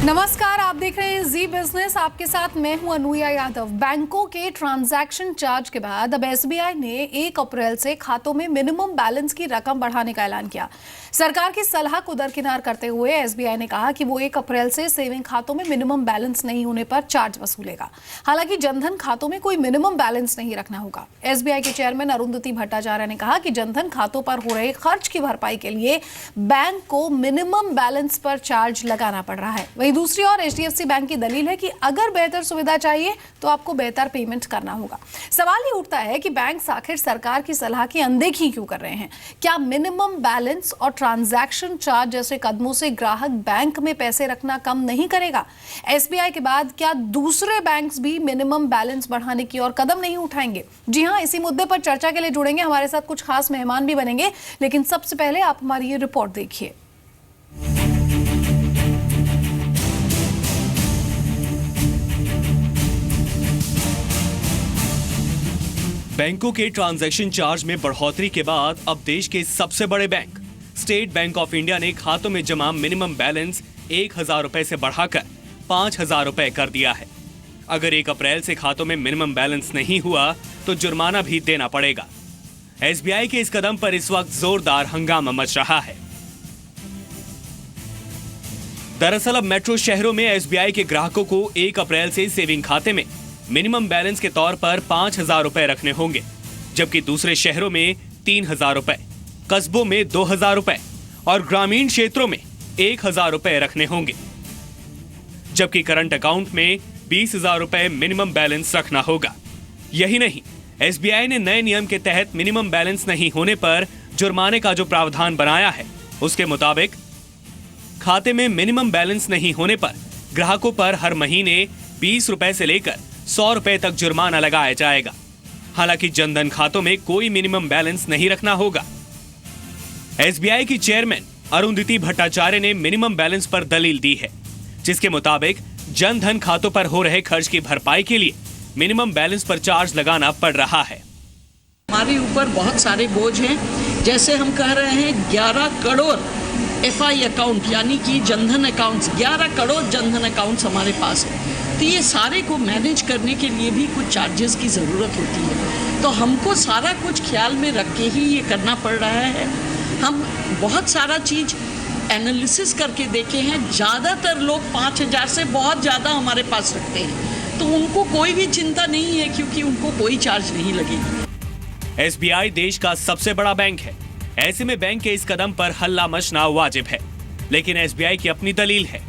नमस्कार, आप देख रहे हैं जी बिजनेस। आपके साथ मैं हूं अनुया यादव। बैंकों के ट्रांजैक्शन चार्ज के बाद अब एसबीआई ने 1 अप्रैल से खातों में मिनिमम बैलेंस की रकम बढ़ाने का ऐलान किया। सरकार की सलाह को दरकिनार करते हुए एसबीआई ने कहा कि वो 1 अप्रैल से सेविंग खातों में मिनिमम बैलेंस नहीं होने पर चार्ज वसूलेगा। हालांकि जनधन खातों में कोई मिनिमम बैलेंस नहीं रखना होगा। एसबीआई के चेयरमैन अरुंधति भट्टाचार्य ने कहा कि जनधन खातों पर हो रहे खर्च की भरपाई के लिए बैंक को मिनिमम बैलेंस पर चार्ज लगाना पड़ रहा है। वहीं दूसरी ओर एचडीएफसी बैंक की दलील है कि अगर बेहतर सुविधा चाहिए तो आपको बेहतर पेमेंट करना होगा। सवाल ये उठता है कि बैंक आखिर सरकार की सलाह की अनदेखी क्यों कर रहे हैं? क्या मिनिमम बैलेंस और ट्रांजैक्शन चार्ज जैसे कदमों से ग्राहक बैंक में पैसे रखना कम नहीं करेगा? एसबीआई के बाद क्या दूसरे बैंक्स भी मिनिमम बैलेंस बढ़ाने की ओर कदम नहीं उठाएंगे? जी हां, इसी मुद्दे पर चर्चा के लिए जुड़ेंगे। हमारे साथ कुछ खास मेहमान भी बनेंगे, लेकिन सबसे पहले आप हमारी ये रिपोर्ट देखिए। बैंकों के ट्रांजैक्शन चार्ज में बढ़ोतरी के बाद अब देश के सबसे बड़े bank state bank of India ने खातों में जमा मिनिमम बैलेंस 1,000 रुपए से बढ़ाकर 5,000 रुपए कर दिया है। अगर 1 अप्रैल से खातों में मिनिमम बैलेंस नहीं हुआ तो जुर्माना भी देना पड़ेगा। एसबीआई के इस कदम पर इस वक्त जोरदार हंगामा मच रहा है। दरअसल अब मेट्रो शहरों में एसबीआई के ग्राहकों को 1 अप्रैल से सेविंग खाते में मिनिमम बैलेंस के तौर पर 5,000 रुपए रखने होंगे, जबकि दूसरे शहरों में 3,000 रुपए, कस्बों में 2,000 रुपए और ग्रामीण क्षेत्रों में 1,000 रुपए रखने होंगे। जबकि करंट अकाउंट में 20,000 रुपए मिनिमम बैलेंस रखना होगा। यही नहीं, एसबीआई ने नए नियम के तहत मिनिमम बैलेंस नहीं होने पर जुर्माने का जो प्रावधान बनाया है, उसके मुताबिक खाते में मिनिमम बैलेंस नहीं होने पर ग्राहकों पर हर महीने 20 रुपए से लेकर 100 रुपए तक जुर्माना लगाया जाएगा। हालांकि जनधन खातों में कोई मिनिमम बैलेंस नहीं रखना होगा। एसबीआई की चेयरमैन अरुंधति भट्टाचार्य ने मिनिमम बैलेंस पर दलील दी है, जिसके मुताबिक जनधन खातों पर हो रहे खर्च की भरपाई के लिए मिनिमम बैलेंस पर चार्ज लगाना पड़ रहा है। हमारे ऊपर बहुत सारे बोझ हैं, जैसे हम कह रहे हैं 11 करोड़ एफआई अकाउंट यानी कि जनधन अकाउंट्स, 11 करोड़ जनधन अकाउंट्स हमारे पास है। तो ये सारे को मैनेज करने के लिए भी कुछ चार्जेस की ज़रूरत होती है, तो हमको सारा कुछ ख्याल में रख के ही ये करना पड़ रहा है। हम बहुत सारा चीज़ एनालिसिस करके देखे हैं। ज़्यादातर लोग 5,000 से बहुत ज़्यादा हमारे पास रखते हैं, तो उनको कोई भी चिंता नहीं है क्योंकि उनको कोई चार्ज नहीं लगेगी। एसबीआई देश का सबसे बड़ा बैंक है, ऐसे में बैंक के इस कदम पर हल्ला मचना वाजिब है, लेकिन एसबीआई की अपनी दलील है।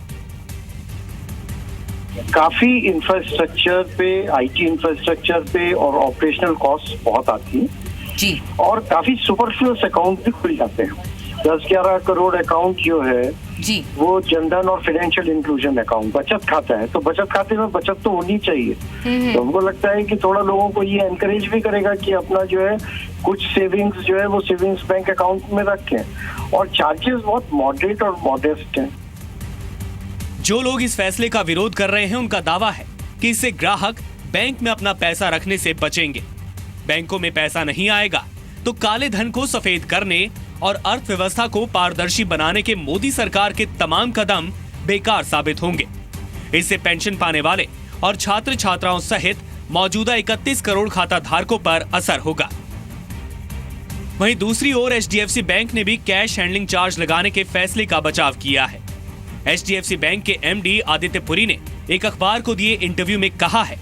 काफी इंफ्रास्ट्रक्चर पे, आईटी इंफ्रास्ट्रक्चर पे और ऑपरेशनल कॉस्ट बहुत आती है जी, और काफी सुपरफ्लूअस अकाउंट भी खुल जाते हैं। 10-11 करोड़ अकाउंट जो है जी, वो जनधन और फाइनेंशियल इंक्लूजन अकाउंट बचत खाता है, तो बचत खाते में बचत तो होनी चाहिए। तो हमको लगता है कि थोड़ा लोगों को ये एनकरेज भी करेगा कि अपना जो है कुछ सेविंग्स जो है वो सेविंग्स बैंक अकाउंट में रखें। और चार्जेस बहुत मॉडरेट और मॉडेस्ट हैं। जो लोग इस फैसले का विरोध कर रहे हैं, उनका दावा है कि इससे ग्राहक बैंक में अपना पैसा रखने से बचेंगे। बैंकों में पैसा नहीं आएगा तो काले धन को सफेद करने और अर्थव्यवस्था को पारदर्शी बनाने के मोदी सरकार के तमाम कदम बेकार साबित होंगे। इससे पेंशन पाने वाले और छात्र छात्राओं सहित मौजूदा 31 करोड़ खाता धारकों पर असर होगा। वहीं दूसरी ओर एचडीएफसी बैंक ने भी कैश हैंडलिंग चार्ज लगाने के फैसले का बचाव किया है। एचडीएफसी बैंक के एमडी आदित्य पुरी ने एक अखबार को दिए इंटरव्यू में कहा है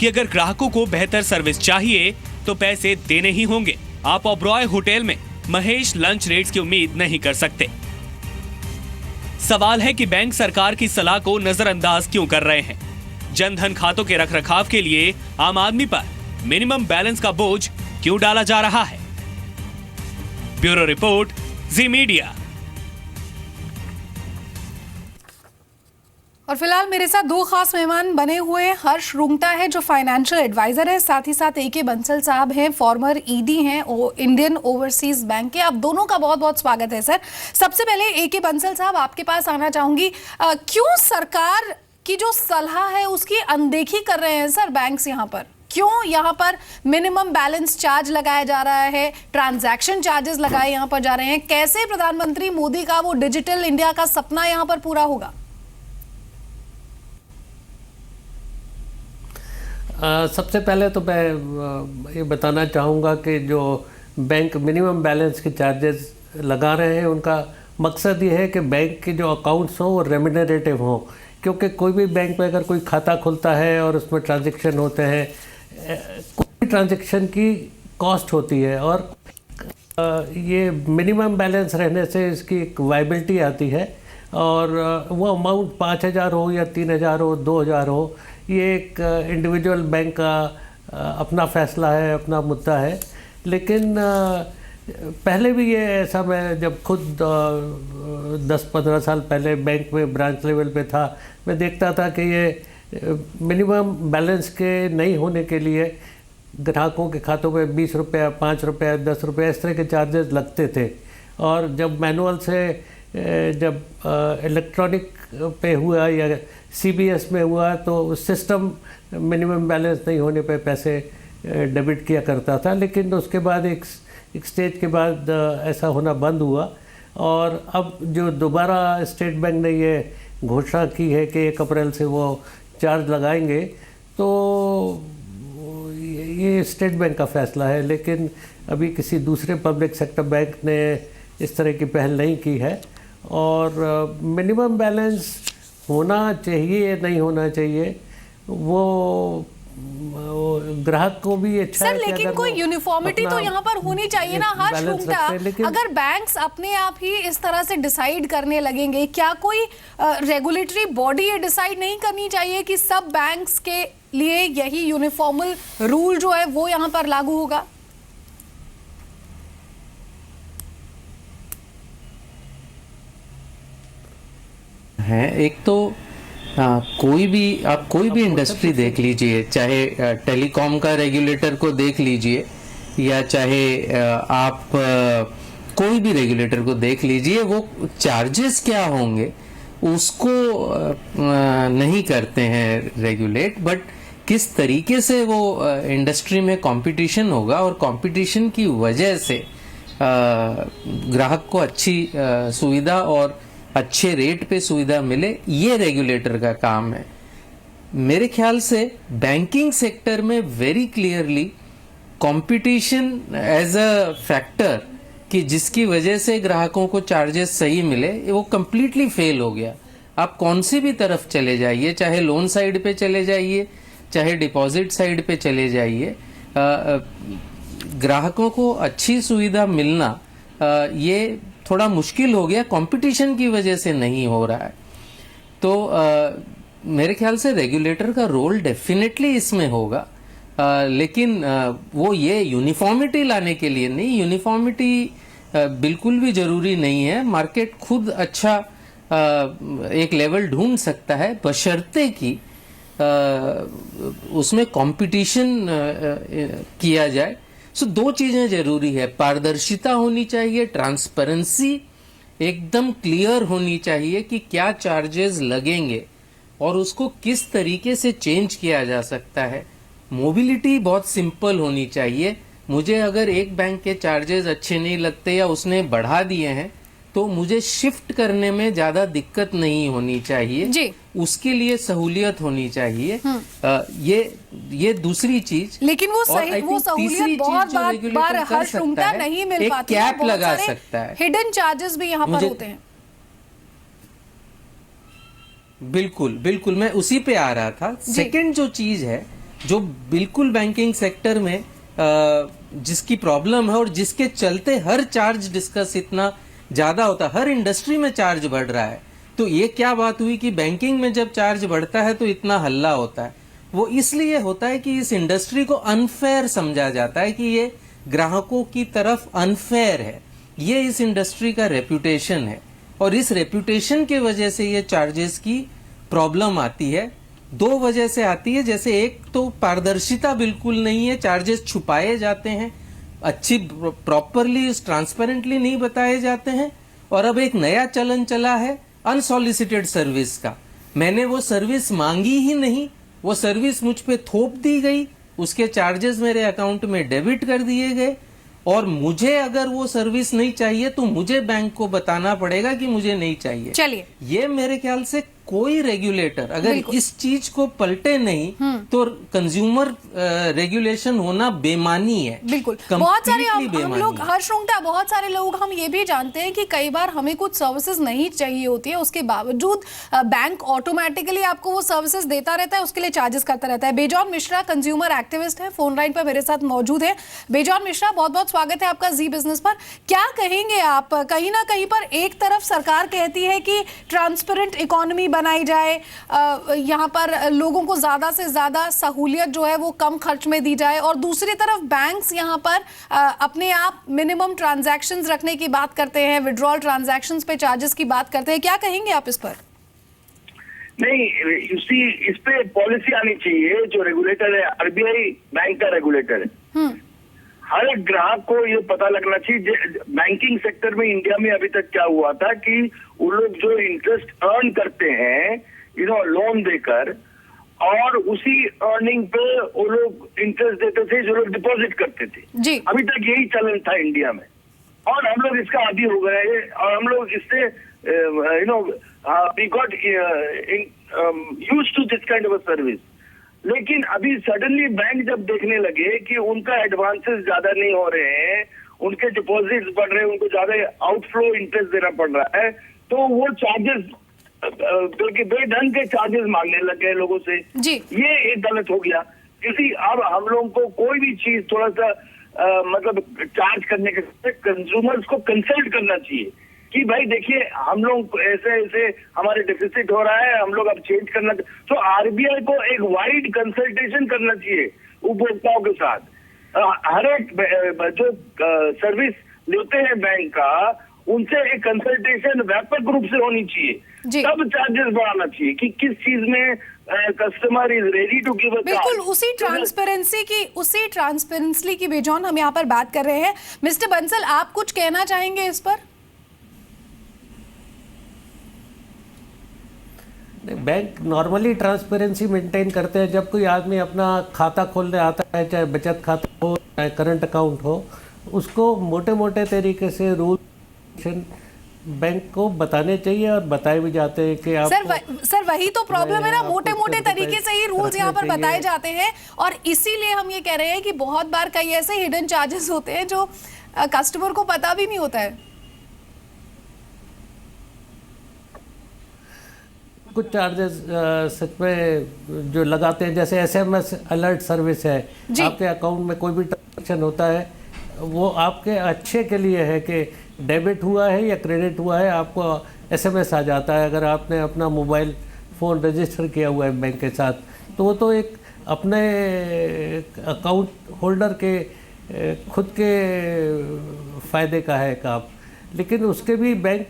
कि अगर ग्राहकों को बेहतर सर्विस चाहिए तो पैसे देने ही होंगे। आप ओबरॉय होटल में महेश लंच रेट्स की उम्मीद नहीं कर सकते। सवाल है कि बैंक सरकार की सलाह को नजरअंदाज क्यों कर रहे हैं? जनधन खातों के रखरखाव के लिए आम आदमी पर मिनिमम बैलेंस का बोझ क्यों डाला जा रहा है? ब्यूरो रिपोर्ट, जी मीडिया। और फिलहाल मेरे साथ 2 खास मेहमान बने हुए हैं। हर्ष रुंगटा है जो फाइनेंशियल एडवाइजर है, साथ ही साथ एके बंसल साहब हैं, फॉर्मर ईडी हैं इंडियन ओवरसीज बैंक के। आप दोनों का बहुत बहुत स्वागत है सर। सबसे पहले एके बंसल साहब, आपके पास आना चाहूंगी। क्यों सरकार की जो सलाह है उसकी अनदेखी कर रहे हैं सर बैंक्स यहाँ पर? क्यों यहाँ पर मिनिमम बैलेंस चार्ज लगाया जा रहा है, ट्रांजैक्शन चार्जेस लगाए यहाँ पर जा रहे हैं? कैसे प्रधानमंत्री मोदी का वो डिजिटल इंडिया का सपना यहाँ पर पूरा होगा? सबसे पहले तो मैं ये बताना चाहूँगा कि जो बैंक मिनिमम बैलेंस के चार्जेस लगा रहे हैं उनका मकसद ये है कि बैंक के जो अकाउंट्स हों वो रेम्यूनरेटिव हों, क्योंकि कोई भी बैंक में अगर कोई खाता खुलता है और उसमें ट्रांजैक्शन होते हैं, कोई ट्रांजैक्शन की कॉस्ट होती है और ये मिनिमम बैलेंस रहने से इसकी एक वायबिलिटी आती है और वो अमाउंट 5,000 हो या 3,000 हो 2,000 हो, ये एक इंडिविजुअल बैंक का अपना फैसला है, अपना मुद्दा है। लेकिन पहले भी ये ऐसा, मैं जब खुद 10-15 साल पहले बैंक में ब्रांच लेवल पे था, मैं देखता था कि ये मिनिमम बैलेंस के नहीं होने के लिए ग्राहकों के खातों में 20 रुपये, 5 रुपये, 10 रुपये इस तरह के चार्जेस लगते थे। और जब मैनुअल से जब इलेक्ट्रॉनिक पे हुआ या CBS में हुआ तो सिस्टम मिनिमम बैलेंस नहीं होने पे पैसे डेबिट किया करता था, लेकिन उसके बाद एक स्टेज के बाद ऐसा होना बंद हुआ। और अब जो दोबारा स्टेट बैंक ने ये घोषणा की है कि 1 अप्रैल से वो चार्ज लगाएंगे, तो ये स्टेट बैंक का फैसला है, लेकिन अभी किसी दूसरे पब्लिक सेक्टर बैंक ने इस तरह की पहल नहीं की है। और मिनिमम बैलेंस होना चाहिए या नहीं होना चाहिए वो ग्राहक को भी अच्छा सर, है। लेकिन कोई यूनिफॉर्मिटी तो यहाँ पर होनी चाहिए ना हर शुंगता। अगर बैंक्स अपने आप ही इस तरह से डिसाइड करने लगेंगे, क्या कोई रेगुलेटरी बॉडी ये डिसाइड नहीं करनी चाहिए कि सब बैंक्स के लिए यही यूनिफॉर्मल रूल जो है वो यहाँ पर लागू होगा? है एक तो कोई भी इंडस्ट्री देख लीजिए, चाहे टेलीकॉम का रेगुलेटर को देख लीजिए या चाहे आप कोई भी रेगुलेटर को देख लीजिए, वो चार्जेस क्या होंगे उसको नहीं करते हैं रेगुलेट, बट किस तरीके से वो इंडस्ट्री में कंपटीशन होगा और कंपटीशन की वजह से ग्राहक को अच्छी सुविधा और अच्छे रेट पे सुविधा मिले, ये रेगुलेटर का काम है। मेरे ख्याल से बैंकिंग सेक्टर में very clearly competition as a factor कि जिसकी वजह से ग्राहकों को चार्जेस सही मिले, वो कंप्लीटली फेल हो गया। आप कौन सी भी तरफ चले जाइए, चाहे लोन साइड पे चले जाइए, चाहे डिपॉजिट साइड पे चले जाइए, ग्राहकों को अच्छी सुविधा मिलना ये थोड़ा मुश्किल हो गया, कंपटीशन की वजह से नहीं हो रहा है। तो मेरे ख्याल से रेगुलेटर का रोल डेफिनेटली इसमें होगा, लेकिन वो ये यूनिफॉर्मिटी लाने के लिए नहीं, यूनिफॉर्मिटी बिल्कुल भी जरूरी नहीं है। मार्केट खुद अच्छा एक लेवल ढूंढ सकता है, बशर्ते कि उसमें कंपटीशन किया जाए। सो दो चीजें जरूरी है, पारदर्शिता होनी चाहिए, ट्रांसपेरेंसी एकदम क्लियर होनी चाहिए कि क्या चार्जेस लगेंगे और उसको किस तरीके से चेंज किया जा सकता है। मोबिलिटी बहुत सिंपल होनी चाहिए। मुझे अगर एक बैंक के चार्जेस अच्छे नहीं लगते या उसने बढ़ा दिए हैं तो मुझे शिफ्ट करने में ज्यादा दिक्कत नहीं होनी चाहिए जी। उसके लिए सहूलियत होनी चाहिए। ये दूसरी चीज, लेकिन वो सहूलियत बहुत बार हर शुंगता नहीं मिल पाती है। कैप लगा सकता है, हिडन चार्जेस भी यहाँ पर होते हैं। बिल्कुल बिल्कुल, मैं उसी पे आ रहा था। सेकंड जो चीज है जो बिल्कुल बैंकिंग सेक्टर में जिसकी प्रॉब्लम है और जिसके चलते हर चार्ज डिस्कस इतना ज्यादा होता है, हर इंडस्ट्री में चार्ज बढ़ रहा है, तो ये क्या बात हुई कि बैंकिंग में जब चार्ज बढ़ता है तो इतना हल्ला होता है? वो इसलिए होता है कि इस इंडस्ट्री को अनफेयर समझा जाता है कि ये ग्राहकों की तरफ अनफेयर है। ये इस इंडस्ट्री का रेपुटेशन है और इस रेपुटेशन के वजह से ये चार्जेस की प्रॉब्लम आती है। दो वजह से आती है, जैसे एक तो पारदर्शिता बिल्कुल नहीं है, चार्जेस छुपाए जाते हैं, अच्छी प्रॉपरली ट्रांसपेरेंटली नहीं बताए जाते हैं। और अब एक नया चलन चला है अनसॉलिसिटेड सर्विस का। मैंने वो सर्विस मांगी ही नहीं, वो सर्विस मुझ पे थोप दी गई, उसके चार्जेस मेरे अकाउंट में डेबिट कर दिए गए और मुझे अगर वो सर्विस नहीं चाहिए तो मुझे बैंक को बताना पड़ेगा कि मुझे नहीं चाहिए। चलिए, ये मेरे ख्याल से कोई रेगुलेटर अगर इस चीज को पलटे नहीं तो कंज्यूमर रेगुलेशन होना बेमानी है। बिल्कुल, बहुत सारे हम बेमानी लोग है। हर्ष रुंगटा, बहुत सारे लोग हम ये भी जानते हैं कि कई बार हमें कुछ सर्विसेज नहीं चाहिए होती है, उसके बावजूद बैंक ऑटोमेटिकली आपको वो सर्विसेज देता रहता है, उसके लिए चार्जेस करता रहता है। बेजॉन मिश्रा कंज्यूमर एक्टिविस्ट है, फोन लाइन पर मेरे साथ मौजूद है। बेजॉन मिश्रा, बहुत बहुत स्वागत है आपका जी बिजनेस पर। क्या कहेंगे आप, कहीं ना कहीं पर एक तरफ सरकार कहती है कि ट्रांसपेरेंट इकोनॉमी बनाई जाए, यहाँ पर लोगों को ज्यादा से ज्यादा सहूलियत जो है वो कम खर्च में दी जाए, और दूसरी तरफ बैंक्स यहाँ पर अपने आप मिनिमम ट्रांजैक्शंस रखने की बात करते हैं, विड्रॉल ट्रांजैक्शंस पे चार्जेस की बात करते हैं। क्या कहेंगे आप इस पर? नहीं, इस पे पॉलिसी आनी चाहिए। जो रेगुलेटर है आरबीआई बैंक का रेगुलेटर है, हर एक ग्राहक को ये पता लगना चाहिए। बैंकिंग सेक्टर में इंडिया में अभी तक क्या हुआ था कि वो लोग जो इंटरेस्ट अर्न करते हैं लोन देकर, और उसी अर्निंग पे वो लोग इंटरेस्ट देते थे जो लोग डिपॉजिट करते थे जी। अभी तक यही चलन था इंडिया में, और हम लोग इसका आदी हो गए हैं, और हम लोग इससे we got used to this kind of a service. लेकिन अभी सडनली बैंक जब देखने लगे कि उनका एडवांसेस ज्यादा नहीं हो रहे हैं, उनके डिपॉजिट्स बढ़ रहे हैं, उनको ज्यादा आउटफ्लो इंटरेस्ट देना पड़ रहा है, तो वो चार्जेस बल्कि बेढंग के चार्जेस मांगने लग गए लोगों से जी। ये एक गलत हो गया। क्योंकि अब हम लोगों को कोई भी चीज थोड़ा सा मतलब चार्ज करने के कंज्यूमर्स को कंसल्ट करना चाहिए कि भाई देखिए हम लोग ऐसे ऐसे हमारे डेफिसिट हो रहा है, हम लोग अब चेंज करना। तो आरबीआई को एक वाइड कंसल्टेशन करना चाहिए उपभोक्ताओं के साथ। हर एक जो सर्विस लेते हैं बैंक का, उनसे एक कंसल्टेशन व्यापक रूप से होनी चाहिए, तब चार्जेस बढ़ाना चाहिए कि किस चीज में customer is ready to give a charge. बिल्कुल, उसी ट्रांसपेरेंसी की बेजॉन हम यहाँ पर बात कर रहे हैं। मिस्टर बंसल, आप कुछ कहना चाहेंगे इस पर? बैंक नॉर्मली ट्रांसपेरेंसी मेंटेन करते हैं। जब कोई आदमी अपना खाता खोलने आता है, चाहे बचत खाता हो चाहे करंट अकाउंट हो, उसको मोटे मोटे तरीके से रूल बैंक को बताने चाहिए, और बताए भी जाते हैं कि आप सर वही तो प्रॉब्लम है ना, मोटे मोटे तरीके से ही रूल्स यहाँ पर बताए जाते हैं, और इसीलिए हम ये कह रहे हैं कि बहुत बार कई ऐसे हिडन चार्जेस होते हैं जो कस्टमर को पता भी नहीं होता है। कुछ चार्जेस सच में जो लगाते हैं, जैसे एसएमएस अलर्ट सर्विस है, आपके अकाउंट में कोई भी ट्रांजेक्शन होता है, वो आपके अच्छे के लिए है कि डेबिट हुआ है या क्रेडिट हुआ है, आपको एसएमएस आ जाता है। अगर आपने अपना मोबाइल फ़ोन रजिस्टर किया हुआ है बैंक के साथ, तो वो तो एक अपने अकाउंट होल्डर के खुद के फ़ायदे का है काम। लेकिन उसके भी बैंक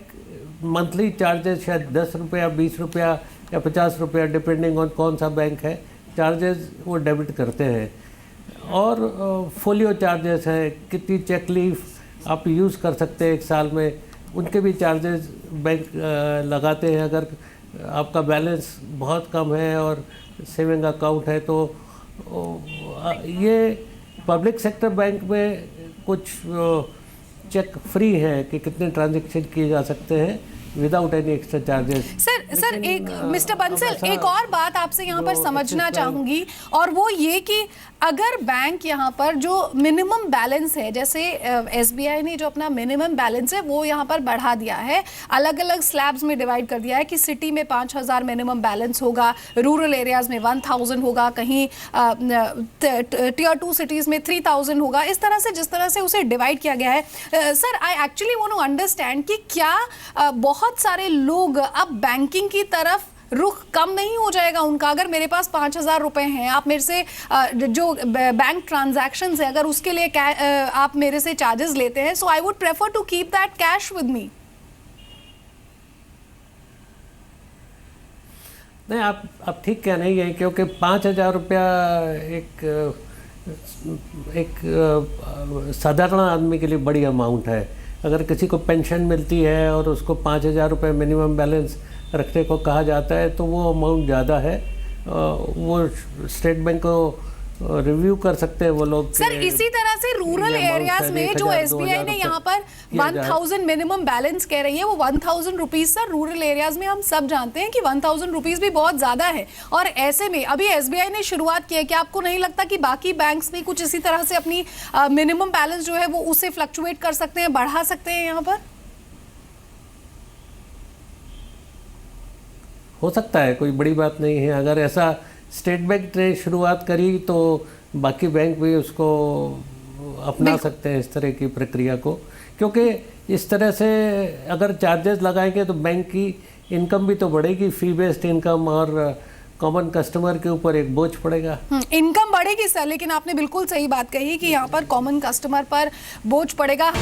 मंथली चार्जेस शायद 10 रुपया, 20 रुपया या 50 रुपया, डिपेंडिंग ऑन कौन सा बैंक है, चार्जेस वो डेबिट करते हैं। और फोलियो चार्जेस हैं, कितनी चेक लीफ आप यूज़ कर सकते हैं एक साल में, उनके भी चार्जेस बैंक लगाते हैं। अगर आपका बैलेंस बहुत कम है और सेविंग अकाउंट है, तो ये पब्लिक सेक्टर बैंक में कुछ चेक फ्री है कि कितने ट्रांजैक्शन किए जा सकते हैं without any extra charges. Sir एक मिस्टर बंसल, एक और बात आपसे यहाँ पर समझना चाहूंगी, और वो ये कि अगर बैंक यहाँ पर जो मिनिमम बैलेंस है, जैसे एसबीआई ने जो अपना मिनिमम बैलेंस है वो यहाँ पर बढ़ा दिया है, अलग अलग स्लैब्स में डिवाइड कर दिया है कि सिटी में 5000 मिनिमम बैलेंस होगा, रूरल एरियाज में 1000 होगा, कहीं टियर 2 सिटीज़ में 3000 होगा, इस तरह से जिस तरह से उसे डिवाइड किया गया है। Sir, I actually want to understand कि क्या बहुत सारे लोग अब बैंकिंग की तरफ रुख कम नहीं हो जाएगा उनका? अगर मेरे पास 5000 रुपए हैं, आप मेरे से जो बैंक ट्रांजैक्शन है अगर उसके लिए आप मेरे से चार्जेस लेते हैं, so I would prefer to keep that cash with me. नहीं, आप ठीक कह रही हैं, क्योंकि 5000 रुपया एक साधारण आदमी के लिए बड़ी अमाउंट है। अगर किसी को पेंशन मिलती है और उसको 5000 रुपये मिनिमम बैलेंस रखने को कहा जाता है, तो वो अमाउंट ज़्यादा है। वो स्टेट बैंक को रिव्यू कर सकते हैं वो लोग। सर इसी तरह से रूरल एरियाज में जो एसबीआई ने यहाँ पर 1000 मिनिमम बैलेंस कह रही है, वो 1000 रुपीज सर रूरल एरियाज में हम सब जानते हैं कि 1000 रुपीज भी बहुत ज्यादा है। और ऐसे में अभी एसबीआई ने शुरुआत की है, क्या आपको नहीं लगता कि बाकी बैंक्स भी कुछ इसी तरह से अपनी मिनिमम बैलेंस जो है वो उसे फ्लक्चुएट कर सकते हैं, बढ़ा सकते हैं यहाँ पर? हो सकता है, कोई बड़ी बात नहीं है। अगर ऐसा स्टेट बैंक ने शुरुआत करी तो बाकी बैंक भी उसको अपना सकते हैं इस तरह की प्रक्रिया को, क्योंकि इस तरह से अगर चार्जेस लगाएंगे तो बैंक की इनकम भी तो बढ़ेगी, फी बेस्ड इनकम, और कॉमन कस्टमर के ऊपर एक बोझ पड़ेगा। इनकम बढ़ेगी सर, लेकिन आपने बिल्कुल सही बात कही कि यहाँ पर कॉमन कस्टमर पर बोझ पड़ेगा।